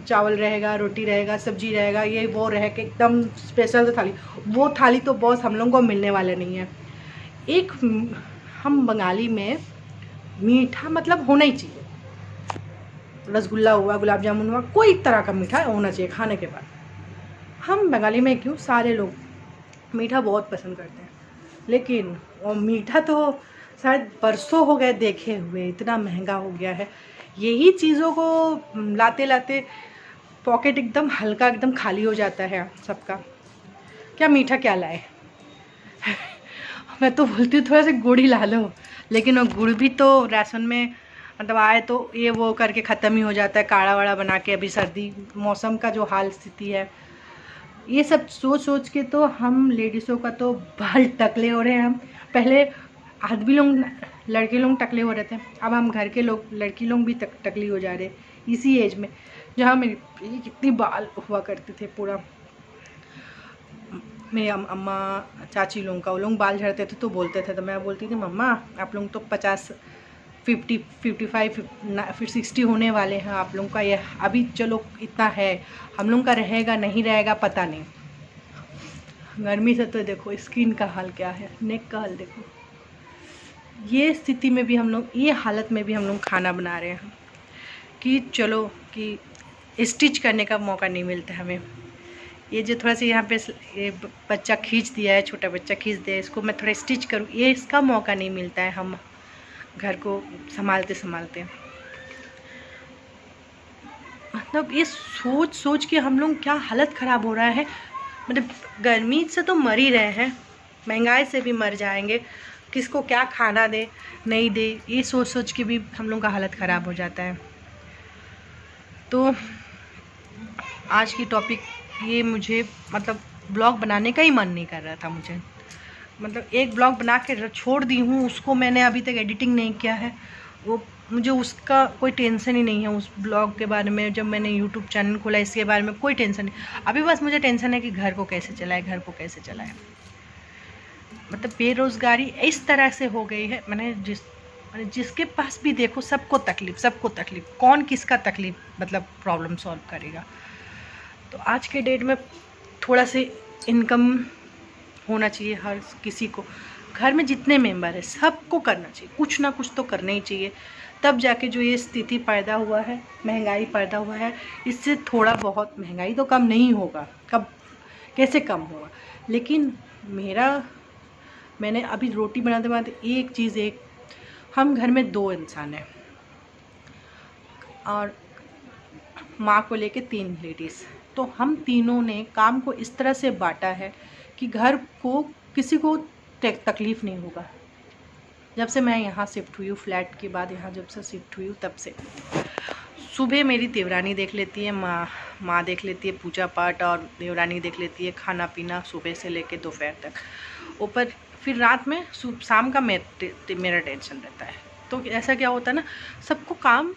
चावल रहेगा, रोटी रहेगा, सब्जी रहेगा, ये वो रह के एकदम स्पेशल थाली, वो थाली तो बॉस हम लोगों को मिलने वाला नहीं है। एक हम बंगाली में मीठा मतलब होना ही चाहिए, रसगुल्ला हुआ, गुलाब जामुन हुआ, कोई तरह का मीठा होना चाहिए खाने के बाद। हम बंगाली में क्यों सारे लोग मीठा बहुत पसंद करते हैं, लेकिन वो मीठा तो शायद बरसों हो गए देखे हुए, इतना महंगा हो गया है। यही चीज़ों को लाते लाते पॉकेट एकदम हल्का, एकदम खाली हो जाता है सबका। क्या मीठा क्या लाए मैं तो बोलती हूँ थोड़ा सा गुड़ ही ला लो, लेकिन वो गुड़ भी तो राशन में मतलब आए तो ये वो करके ख़त्म ही हो जाता है, काढ़ा वाड़ा बना के। अभी सर्दी मौसम का जो हाल स्थिति है, ये सब सोच सोच के तो हम लेडीज़ों का तो बाल टकले हो रहे हैं। हम पहले आदमी लोग, लड़के लोग टकले हो रहे थे, अब हम घर के लोग, लड़की लोग भी टकली हो जा रहे इसी एज में। जहाँ मेरी कितनी बाल हुआ करते थे, पूरा मेरी अम्मा चाची लोगों का, वो लोग बाल झड़ते थे तो बोलते थे, तो मैं बोलती थी मम्मा आप लोग तो 50, 50, 55, फिर 60 होने वाले हैं आप लोगों का, ये अभी चलो इतना है, हम लोग का रहेगा नहीं रहेगा पता नहीं। गर्मी से तो देखो स्किन का हाल क्या है, नेक का हाल देखो। ये स्थिति में भी हम लोग, ये हालत में भी हम लोग खाना बना रहे हैं कि चलो कि स्टिच करने का मौका नहीं मिलता हमें। ये जो थोड़ा सा यहाँ पे ये बच्चा खींच दिया है, छोटा बच्चा खींच दिया है, इसको मैं थोड़ा स्टिच करूँ, ये इसका मौका नहीं मिलता है हम घर को संभालते संभालते। मतलब ये सोच सोच के हम लोग क्या हालत ख़राब हो रहा है। मतलब गर्मी से तो मर ही रहे हैं, महंगाई से भी मर जाएंगे, किसको क्या खाना दे नहीं दे, ये सोच सोच के भी हम लोग का हालत ख़राब हो जाता है। तो आज की टॉपिक ये, मुझे मतलब ब्लॉग बनाने का ही मन नहीं कर रहा था मुझे। मतलब एक ब्लॉग बना के छोड़ दी हूँ, उसको मैंने अभी तक एडिटिंग नहीं किया है, वो मुझे उसका कोई टेंशन ही नहीं है उस ब्लॉग के बारे में। जब मैंने यूट्यूब चैनल खोला इसके बारे में कोई टेंशन नहीं, अभी बस मुझे टेंशन है कि घर को कैसे चलाए, घर को कैसे चलाए। मतलब बेरोज़गारी इस तरह से हो गई है, मैंने जिसके पास भी देखो सबको तकलीफ़, सबको तकलीफ़, कौन किसका तकलीफ़ मतलब प्रॉब्लम सॉल्व करेगा। तो आज के डेट में थोड़ा से इनकम होना चाहिए हर किसी को, घर में जितने मेंबर है सबको करना चाहिए, कुछ ना कुछ तो करना ही चाहिए। तब जाके जो ये स्थिति पैदा हुआ है, महंगाई पैदा हुआ है, इससे थोड़ा बहुत, महंगाई तो कम नहीं होगा, कब कैसे कम होगा, लेकिन मैंने अभी रोटी बनाते बनाते एक चीज़, एक हम घर में 2 इंसान हैं और माँ को लेके 3 लेडीज़, तो हम तीनों ने काम को इस तरह से बांटा है कि घर को किसी को तकलीफ़ नहीं होगा। जब से मैं यहाँ शिफ्ट हुई हूँ, फ्लैट के बाद यहाँ जब से शिफ्ट हुई हूँ, तब से सुबह मेरी देवरानी देख लेती है, माँ देख लेती है पूजा पाठ, और देवरानी देख लेती है खाना पीना सुबह से लेके दोपहर तक। ऊपर फिर रात में शाम का मेरा टेंशन रहता है। तो ऐसा क्या होता है ना, सबको काम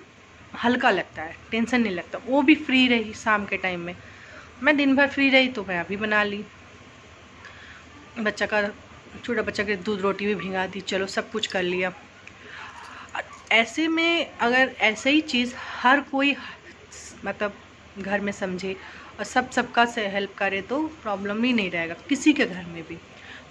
हल्का लगता है, टेंशन नहीं लगता। वो भी फ्री रही शाम के टाइम में, मैं दिन भर फ्री रही तो मैं अभी बना ली, बच्चा का, छोटा बच्चा के दूध रोटी भी भिंगा दी, चलो सब कुछ कर लिया। ऐसे में अगर ऐसे ही चीज़ हर कोई मतलब घर में समझे और सबका से हेल्प करे तो प्रॉब्लम ही नहीं रहेगा किसी के घर में भी।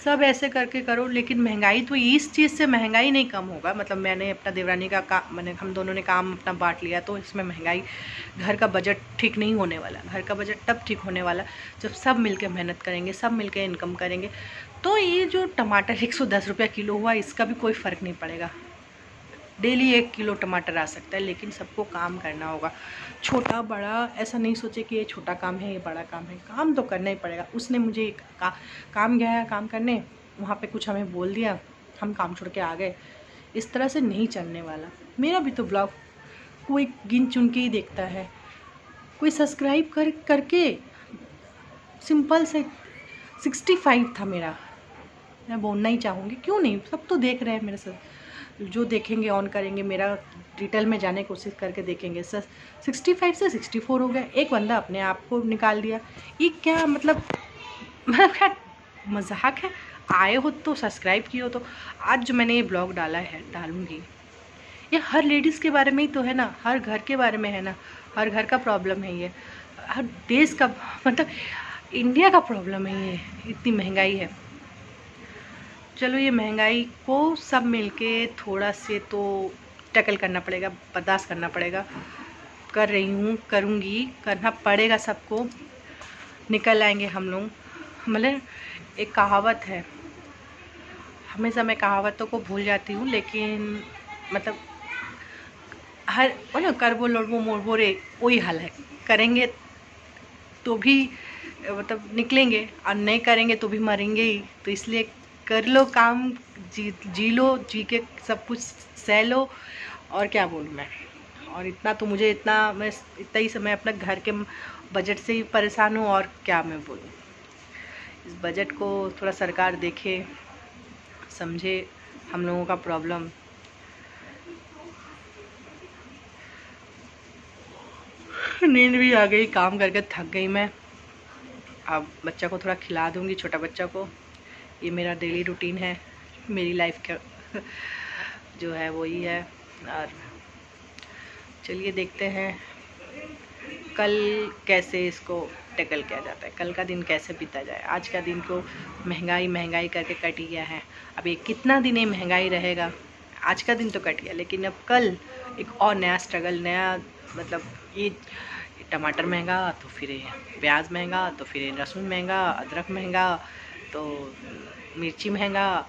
सब ऐसे करके करो, लेकिन महंगाई तो इस चीज़ से महंगाई नहीं कम होगा। मतलब मैंने अपना देवरानी का काम, मैंने हम दोनों ने काम अपना बांट लिया, तो इसमें महंगाई, घर का बजट ठीक नहीं होने वाला। घर का बजट तब ठीक होने वाला जब सब मिलकर मेहनत करेंगे, सब मिलकर इनकम करेंगे। तो ये जो टमाटर 110 रुपये किलो हुआ, इसका भी कोई फ़र्क नहीं पड़ेगा, डेली 1 किलो टमाटर आ सकता है, लेकिन सबको काम करना होगा। छोटा बड़ा ऐसा नहीं सोचे कि ये छोटा काम है, ये बड़ा काम है, काम तो करना ही पड़ेगा। उसने मुझे काम गया है काम करने, वहाँ पे कुछ हमें बोल दिया, हम काम छोड़ के आ गए, इस तरह से नहीं चलने वाला। मेरा भी तो ब्लॉग कोई गिन चुन के ही देखता है, कोई सब्सक्राइब करके, सिंपल से 65 था मेरा, मैं बोलना ही चाहूँगी, क्यों नहीं, सब तो देख रहे हैं मेरे साथ, जो देखेंगे ऑन करेंगे, मेरा डिटेल में जाने की कोशिश करके देखेंगे। 65 से 64 हो गया, एक बंदा अपने आप को निकाल दिया। ये क्या मतलब क्या मजाक है? आए हो तो सब्सक्राइब किए हो तो। आज जो मैंने ये ब्लॉग डाला है, डालूँगी, ये हर लेडीज़ के बारे में ही तो है ना, हर घर के बारे में है ना। हर घर का प्रॉब्लम है ये, हर देश का, मतलब इंडिया का प्रॉब्लम है ये, इतनी महंगाई है। चलो ये महंगाई को सब मिलके थोड़ा से तो टैकल करना पड़ेगा, बर्दाश्त करना पड़ेगा। कर रही हूँ, करूँगी, करना पड़ेगा सबको, निकल आएंगे हम लोग। मतलब एक कहावत है, हमेशा मैं कहावतों को भूल जाती हूँ, लेकिन मतलब हर बोलो करबो लड़बो मोड़बो रे, वही हाल है। करेंगे तो भी मतलब निकलेंगे, और नहीं करेंगे तो भी मरेंगे ही। तो इसलिए कर लो काम, जी लो, जी के सब कुछ सह लो। और क्या बोलूँ मैं, और इतना तो मुझे मैं इतना ही समय अपना घर के बजट से ही परेशान हूँ, और क्या मैं बोलूँ। इस बजट को थोड़ा सरकार देखे, समझे हम लोगों का प्रॉब्लम। नींद भी आ गई, काम करके थक गई मैं। अब बच्चा को थोड़ा खिला दूँगी, छोटा बच्चा को। ये मेरा डेली रूटीन है, मेरी लाइफ का जो है वही है। और चलिए देखते हैं कल कैसे इसको टैकल किया जाता है, कल का दिन कैसे बीता जाए। आज का दिन को महंगाई करके कट ही गया है। अब ये कितना दिन ये महंगाई रहेगा, आज का दिन तो कट गया, लेकिन अब कल एक और नया स्ट्रगल, नया मतलब ये टमाटर महंगा तो फिर प्याज महंगा, तो फिर लहसुन महंगा, अदरक महंगा, तो मिर्ची महंगा।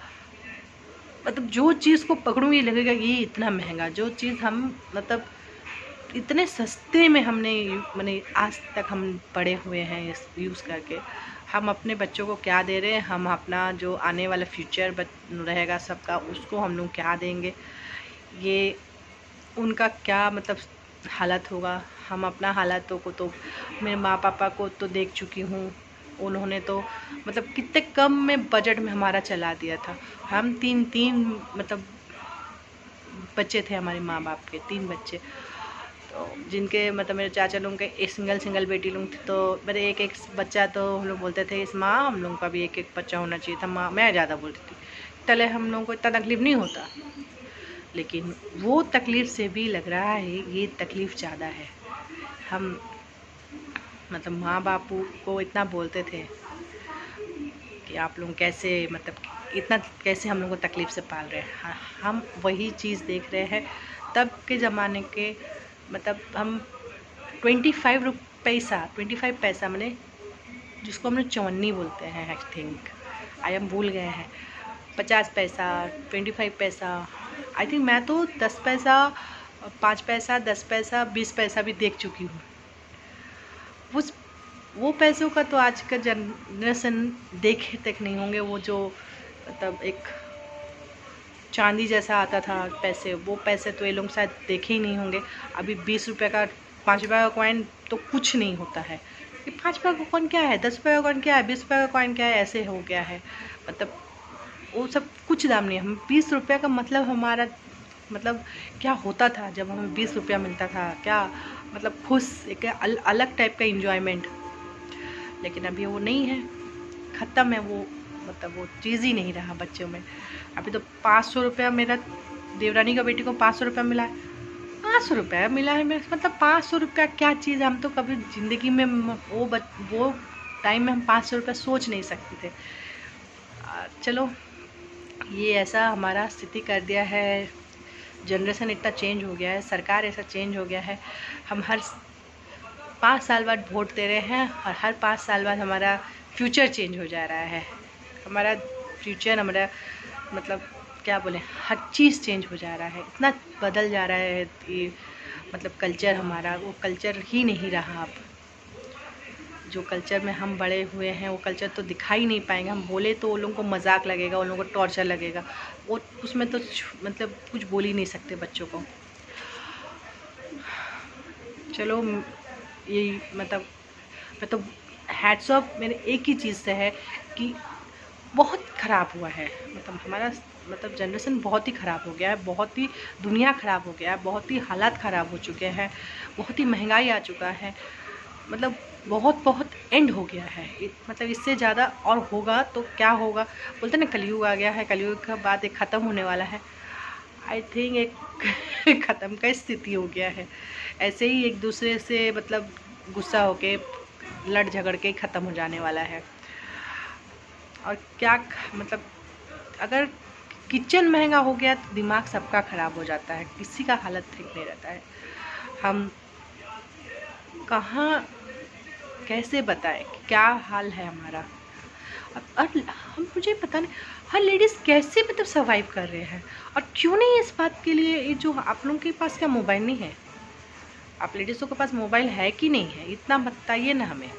मतलब जो चीज़ को पकड़ूँ ये लगेगा ये इतना महंगा। जो चीज़ हम मतलब इतने सस्ते में हमने मैंने आज तक हम पड़े हुए हैं इस यूज़ करके, हम अपने बच्चों को क्या दे रहे हैं, हम अपना जो आने वाला फ्यूचर रहेगा सबका, उसको हम लोग क्या देंगे, ये उनका क्या मतलब हालत होगा। हम अपना हालातों को तो मेरे माँ पापा को तो देख चुकी हूँ, उन्होंने तो मतलब कितने कम में बजट में हमारा चला दिया था। हम तीन मतलब बच्चे थे, हमारे माँ बाप के 3 बच्चे, तो जिनके मतलब मेरे चाचा लोगों के एक सिंगल बेटी लोग थे, तो मेरे एक बच्चा, तो हम लोग बोलते थे इस माँ हम लोगों का भी एक बच्चा होना चाहिए था। माँ मैं ज़्यादा बोलती थी, तले हम लोगों को इतना तकलीफ़ नहीं होता, लेकिन वो तकलीफ़ से भी लग रहा है ये तकलीफ़ ज़्यादा है। हम मतलब माँ बापू को इतना बोलते थे कि आप लोग कैसे मतलब इतना कैसे हम लोग को तकलीफ़ से पाल रहे हैं। हम वही चीज़ देख रहे हैं तब के ज़माने के, मतलब हम 25 पैसा मैंने जिसको हमने चवन्नी बोलते हैं, आई थिंक हम भूल गए हैं। 50 पैसा, 25 पैसा, आई थिंक मैं तो 10 पैसा, 5 पैसा, 10 पैसा, 20 पैसा भी देख चुकी हूँ। वो पैसों का तो आज का जनरेशन देखे तक नहीं होंगे। वो जो मतलब एक चांदी जैसा आता था पैसे, वो पैसे तो ये लोग शायद देखे ही नहीं होंगे। अभी 20 रुपये का 5 रुपये का कॉइन तो कुछ नहीं होता है। ये 5 रुपये का कॉइन क्या है, 10 रुपये का कॉइन क्या है, 20 रुपये का कॉइन क्या है, ऐसे हो गया है। मतलब वो सब कुछ दाम नहीं है। हम 20 रुपये का मतलब हमारा मतलब क्या होता था जब हमें 20 रुपया मिलता था, क्या मतलब खुश एक अलग टाइप का इंजॉयमेंट। लेकिन अभी वो नहीं है, ख़त्म है वो, मतलब वो चीज़ ही नहीं रहा बच्चों में। अभी तो 500 रुपया, मेरा देवरानी का बेटी को 500 रुपया मिला है, 500 रुपया मिला है। मैं मतलब 500 रुपया क्या चीज़, हम तो कभी ज़िंदगी में वो टाइम में हम 500 रुपया सोच नहीं सकते थे। चलो ये ऐसा हमारा स्थिति कर दिया है, जनरेशन इतना चेंज हो गया है, सरकार ऐसा चेंज हो गया है। हम हर 5 साल बाद वोट दे रहे हैं, और हर 5 साल बाद हमारा फ्यूचर चेंज हो जा रहा है। हमारा फ्यूचर, हमारा मतलब क्या बोलें, हर चीज़ चेंज हो जा रहा है, इतना बदल जा रहा है कि मतलब कल्चर हमारा वो कल्चर ही नहीं रहा। अब जो कल्चर में हम बड़े हुए हैं वो कल्चर तो दिखाई नहीं पाएंगे। हम बोले तो वो लोगों को मजाक लगेगा, उन लोगों को टॉर्चर लगेगा, वो उसमें तो मतलब कुछ बोल ही नहीं सकते बच्चों को। चलो यही मतलब मैं तो हैट्स ऑफ मेरे एक ही चीज़ से है कि बहुत ख़राब हुआ है, मतलब हमारा मतलब जनरेशन बहुत ही ख़राब हो गया है, बहुत ही दुनिया ख़राब हो गया है, बहुत ही हालात ख़राब हो चुके हैं, बहुत ही महंगाई आ चुका है, मतलब बहुत एंड हो गया है। मतलब इससे ज़्यादा और होगा तो क्या होगा, बोलते ना कलयुग आ गया है, कलयुग के बाद एक ख़त्म होने वाला है। आई थिंक एक ख़त्म का स्थिति हो गया है। ऐसे ही एक दूसरे से मतलब गुस्सा होके लड़ झगड़ के ख़त्म हो जाने वाला है। और क्या मतलब अगर किचन महंगा हो गया तो दिमाग सबका ख़राब हो जाता है, किसी का हालत ठीक नहीं रहता है। हम कहाँ कैसे बताएं कि क्या हाल है हमारा। और हम मुझे पता नहीं हर लेडीज़ कैसे मतलब सर्वाइव कर रहे हैं। और क्यों नहीं इस बात के लिए ये जो आप लोगों के पास क्या मोबाइल नहीं है? आप लेडीज़ों के पास मोबाइल है कि नहीं है, इतना बताइए ना हमें।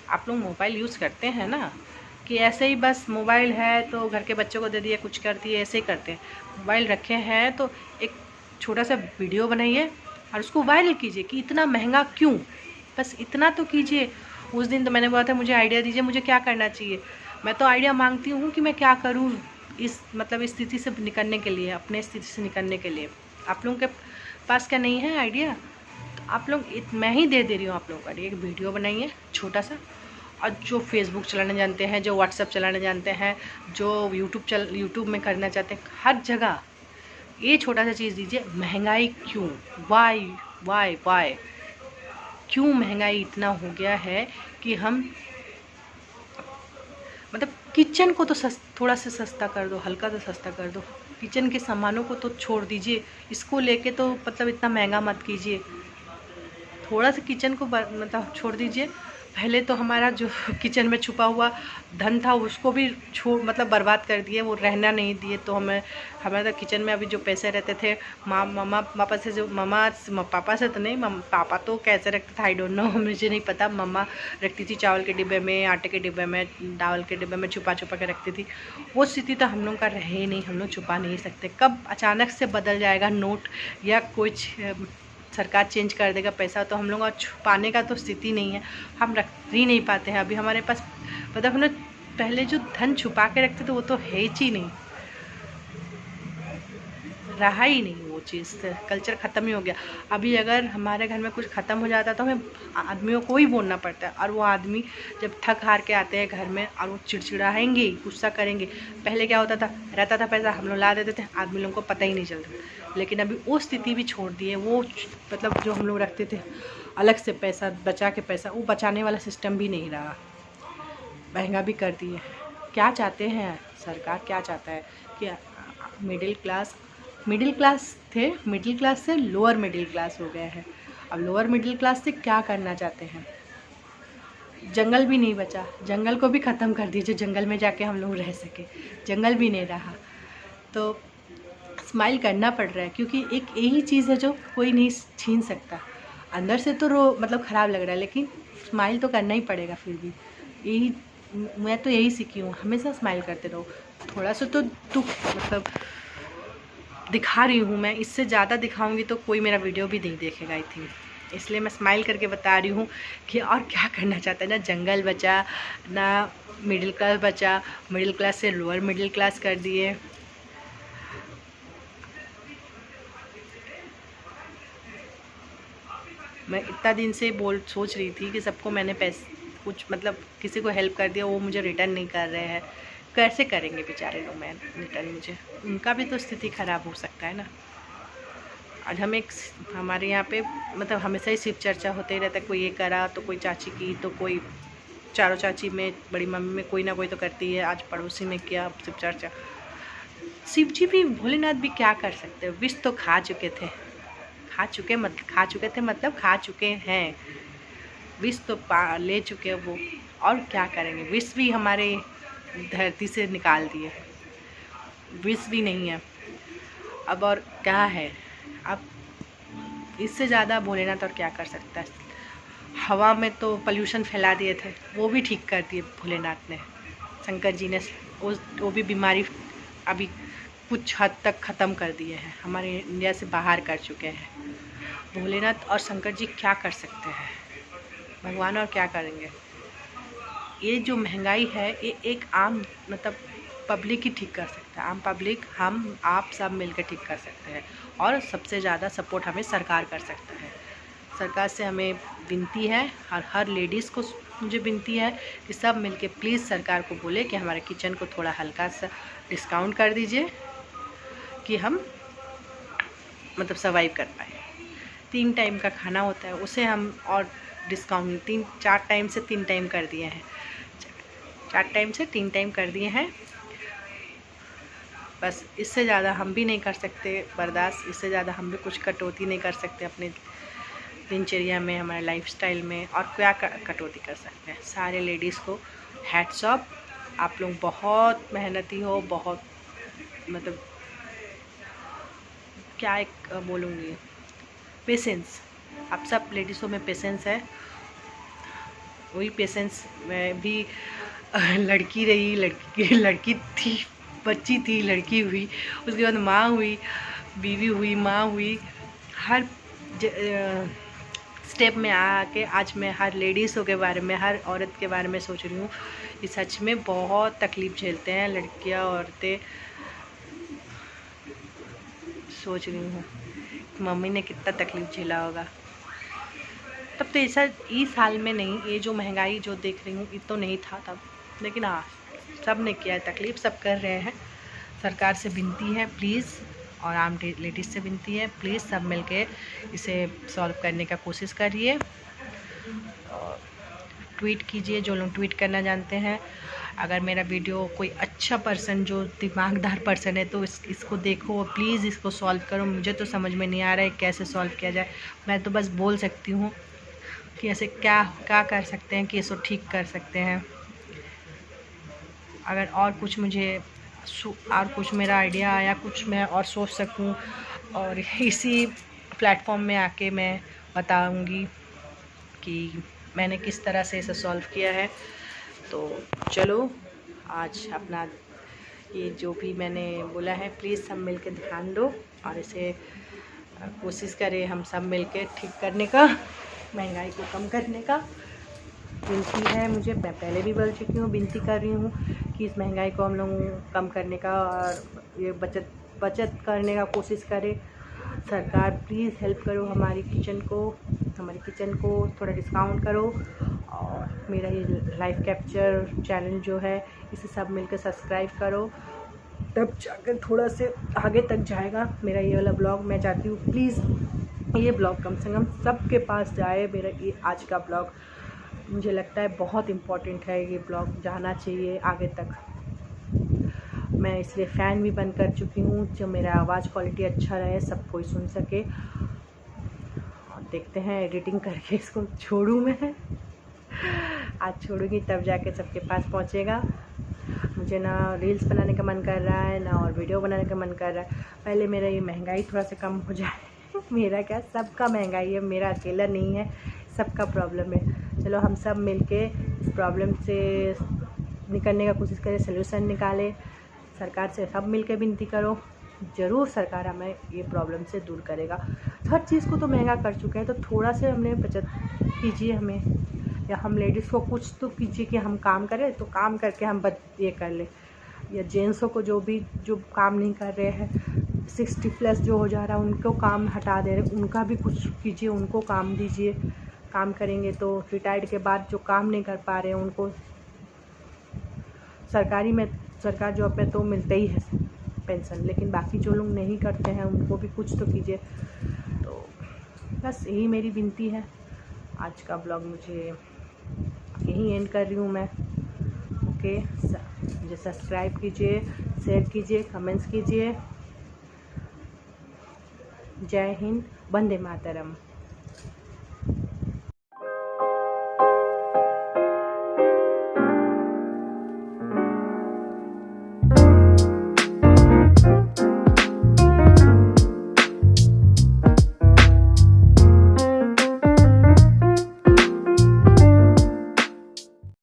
आप लोग मोबाइल यूज़ करते हैं ना, कि ऐसे ही बस मोबाइल है तो घर के बच्चों को दे दिया, कुछ कर दिए, ऐसे ही करते हैं। मोबाइल रखे हैं तो एक छोटा सा वीडियो बनाइए और उसको वायरल कीजिए कि इतना महंगा क्यों, बस इतना तो कीजिए। उस दिन तो मैंने बोला था मुझे आइडिया दीजिए, मुझे क्या करना चाहिए। मैं तो आइडिया मांगती हूँ कि मैं क्या करूँ इस मतलब स्थिति से निकलने के लिए, अपने स्थिति से निकलने के लिए। आप लोगों के पास क्या नहीं है आइडिया? तो आप लोग मैं ही दे रही हूँ आप लोगों का। एक वीडियो बनाइए छोटा सा, और जो फेसबुक चलाना जानते हैं, जो व्हाट्सएप चलाना जानते हैं, जो यूट्यूब में करना चाहते हैं, हर जगह ये छोटा सा चीज़ दीजिए। महंगाई क्यों, वाई क्यों महंगाई इतना हो गया है कि हम मतलब किचन को तो थोड़ा सा सस्ता कर दो, हल्का सा सस्ता कर दो। किचन के सामानों को तो छोड़ दीजिए, इसको लेके तो मतलब इतना महंगा मत कीजिए। थोड़ा सा किचन को मतलब छोड़ दीजिए। पहले तो हमारा जो किचन में छुपा हुआ धन था उसको भी मतलब बर्बाद कर दिए, वो रहना नहीं दिए। तो हमारे तो किचन में अभी जो पैसे रहते थे मामा पापा से, जो पापा से तो नहीं, पापा तो कैसे रखते थे आई डोंट नो, मुझे नहीं पता। मम्मा रखती थी चावल के डिब्बे में, आटे के डिब्बे में, दाल के डिब्बे में छुपा के रखती थी। वो स्थिति तो हम लोग का रहे ही नहीं, हम लोग छुपा नहीं सकते। कब अचानक से बदल जाएगा नोट या कुछ सरकार चेंज कर देगा पैसा, तो हम लोग छुपाने का तो स्थिति नहीं है, हम रख ही नहीं पाते हैं। अभी हमारे पास मतलब हम लोग पहले जो धन छुपा के रखते थे वो तो है ही नहीं, रहा ही नहीं वो चीज़, कल्चर ख़त्म ही हो गया। अभी अगर हमारे घर में कुछ ख़त्म हो जाता तो हमें आदमियों को ही बोलना पड़ता है, और वो आदमी जब थक हार के आते हैं घर में और वो चिड़चिड़ाएंगे, गुस्सा करेंगे। पहले क्या होता था, रहता था पैसा, हम लोग ला देते थे, आदमी लोगों को पता ही नहीं चलता। लेकिन अभी वो स्थिति भी छोड़ दी है। वो मतलब जो हम लोग रखते थे अलग से पैसा बचा के, पैसा वो बचाने वाला सिस्टम भी नहीं रहा, महंगा भी कर दिए। क्या चाहते हैं सरकार, क्या चाहता है कि मिडिल क्लास थे, मिडिल क्लास से लोअर मिडिल क्लास हो गए हैं। अब लोअर मिडिल क्लास से क्या करना चाहते हैं? जंगल भी नहीं बचा, जंगल को भी ख़त्म कर दीजिए, जंगल में जाके हम लोग रह सके, जंगल भी नहीं रहा। तो स्माइल करना पड़ रहा है, क्योंकि एक यही चीज़ है जो कोई नहीं छीन सकता। अंदर से तो मतलब ख़राब लग रहा है, लेकिन स्माइल तो करना ही पड़ेगा। फिर भी यही मैं तो यही सीखी हूँ, हमेशा स्माइल करते रहो। थोड़ा सा तो दुख मतलब दिखा रही हूँ मैं, इससे ज़्यादा दिखाऊंगी तो कोई मेरा वीडियो भी नहीं देखेगा आई थिंक। इसलिए मैं स्माइल करके बता रही हूँ कि और क्या करना चाहता है। ना जंगल बचा, ना मिडिल क्लास बचा, मिडिल क्लास से लोअर मिडिल क्लास कर दिए। मैं इतना दिन से सोच रही थी कि सबको मैंने पैसे कुछ मतलब किसी को हेल्प कर दिया, वो मुझे रिटर्न नहीं कर रहे हैं। कैसे करेंगे बेचारे लोग मैं रिटर्न, मुझे उनका भी तो स्थिति ख़राब हो सकता है ना। आज हमारे यहाँ पे मतलब हमेशा ही सिर्फ चर्चा होते ही रहता है, कोई ये करा तो कोई चाची की, तो कोई चारों चाची में, बड़ी मम्मी में कोई ना कोई तो करती है। आज पड़ोसी में किया सिर्फ चर्चा। शिव जी भी, भोलेनाथ भी क्या कर सकते हैं? विष तो खा चुके थे, खा चुके हैं, विष तो ले चुके वो, और क्या करेंगे? विष भी हमारे धरती से निकाल दिए, विष भी नहीं है अब। और क्या है अब इससे ज़्यादा भोलेनाथ और क्या कर सकता है? हवा में तो पोल्यूशन फैला दिए थे, वो भी ठीक कर दिए भोलेनाथ ने, शंकर जी ने। वो भी बीमारी अभी कुछ हद तक ख़त्म कर दिए हैं, हमारे इंडिया से बाहर कर चुके हैं। भोलेनाथ और शंकर जी क्या कर सकते हैं? भगवान और क्या करेंगे? ये जो महंगाई है ये एक आम मतलब पब्लिक ही ठीक कर सकता है। आम पब्लिक, हम आप सब मिलकर ठीक कर सकते हैं। और सबसे ज़्यादा सपोर्ट हमें सरकार कर सकता है। सरकार से हमें विनती है, और हर लेडीज़ को मुझे विनती है कि सब मिलके प्लीज़ सरकार को बोले कि हमारे किचन को थोड़ा हल्का सा डिस्काउंट कर दीजिए, कि हम मतलब सर्वाइव कर पाए। 3 टाइम का खाना होता है, उसे हम और डिस्काउंट 4 टाइम से 3 टाइम कर दिए हैं, 4 टाइम से 3 टाइम कर दिए हैं। बस इससे ज़्यादा हम भी नहीं कर सकते बर्दाश्त, इससे ज़्यादा हम भी कुछ कटौती नहीं कर सकते अपने दिनचर्या में, हमारे लाइफस्टाइल में। और क्या कटौती कर सकते हैं। सारे लेडीज़ को हैट्स ऑफ, आप लोग बहुत मेहनती हो, बहुत मतलब क्या एक बोलूँगी, पेशेंस। आप सब लेडीज़ों में पेशेंस है। वही पेशेंस में भी लड़की रही, लड़की थी, बच्ची थी, लड़की हुई, उसके बाद माँ हुई, बीवी हुई, माँ हुई। हर स्टेप में आके आज मैं हर लेडीज़ों के बारे में, हर औरत के बारे में सोच रही हूँ कि सच में बहुत तकलीफ़ झेलते हैं लड़कियाँ, औरतें। सोच रही हूँ मम्मी ने कितना तकलीफ़ झेला होगा। तब तो ऐसा इस हाल में नहीं, ये जो महंगाई जो देख रही हूँ ये तो नहीं था तब, लेकिन हाँ सब ने किया है तकलीफ़, सब कर रहे हैं। सरकार से विनती है प्लीज़, और आम लेडीज़ से विनती है प्लीज़, सब मिलके इसे सॉल्व करने का कोशिश करिए। और ट्वीट कीजिए जो लोग ट्वीट करना जानते हैं। अगर मेरा वीडियो कोई अच्छा पर्सन, जो दिमागदार पर्सन है, तो इसको देखो प्लीज़, इसको सॉल्व करो। मुझे तो समझ में नहीं आ रहा है कैसे सॉल्व किया जाए। मैं तो बस बोल सकती हूँ कि ऐसे क्या कर सकते हैं कि इसको ठीक कर सकते हैं। अगर और कुछ मुझे और कुछ मेरा आइडिया आया, कुछ मैं और सोच सकूं, और इसी प्लेटफॉर्म में आके मैं बताऊंगी कि मैंने किस तरह से इसे सॉल्व किया है। तो चलो आज अपना ये जो भी मैंने बोला है प्लीज़ सब मिलके ध्यान दो, और इसे कोशिश करें हम सब मिलके ठीक करने का, महंगाई को कम करने का। विनती है मुझे, मैं पहले भी बोल चुकी हूँ, विनती कर रही हूँ कि इस महंगाई को हम लोग कम करने का और ये बचत करने का कोशिश करें। सरकार प्लीज़ हेल्प करो हमारी किचन को थोड़ा डिस्काउंट करो। और मेरा ये लाइव कैप्चर चैनल जो है इसे सब मिलकर सब्सक्राइब करो, तब जाकर थोड़ा से आगे तक जाएगा मेरा ये वाला ब्लॉग। मैं चाहती हूँ प्लीज़ ये ब्लॉग कम से कम सबके पास जाए। मेरा ये आज का ब्लॉग मुझे लगता है बहुत इम्पोर्टेंट है, ये ब्लॉग जाना चाहिए आगे तक। मैं इसलिए फ़ैन भी बंद कर चुकी हूँ, जो मेरा आवाज़ क्वालिटी अच्छा रहे, सब कोई सुन सके। और देखते हैं एडिटिंग करके इसको छोड़ूँ मैं। आज छोड़ूँगी तब जाके सबके पास पहुँचेगा। मुझे ना रील्स बनाने का मन कर रहा है, ना और वीडियो बनाने का मन कर रहा है। पहले मेरा ये महंगाई थोड़ा सा कम हो जाए। मेरा क्या, सबका महंगाई है, मेरा अकेला नहीं है, सबका प्रॉब्लम है। चलो हम सब मिलके इस प्रॉब्लम से निकलने का कोशिश करें, सलूशन निकालें। सरकार से सब मिलके विनती करो, ज़रूर सरकार हमें ये प्रॉब्लम से दूर करेगा। हर चीज़ को तो महंगा कर चुके हैं, तो थोड़ा से हमने बचत कीजिए हमें, या हम लेडीज़ को कुछ तो कीजिए कि हम काम करें, तो काम करके हम ये कर लें। या जेंट्सों को जो काम नहीं कर रहे हैं, 60+ जो हो जा रहा है उनको काम हटा दे रहे, उनका भी कुछ कीजिए, उनको काम दीजिए। काम करेंगे तो रिटायर्ड के बाद जो काम नहीं कर पा रहे हैं उनको सरकार जॉब में तो मिलते ही है पेंशन, लेकिन बाकी जो लोग नहीं करते हैं उनको भी कुछ तो कीजिए। तो बस यही मेरी विनती है। आज का ब्लॉग मुझे यहीं एंड कर रही हूँ मैं। ओके, मुझे सब्सक्राइब कीजिए, शेयर कीजिए, कमेंट्स कीजिए। जय हिंद, वंदे मातरम।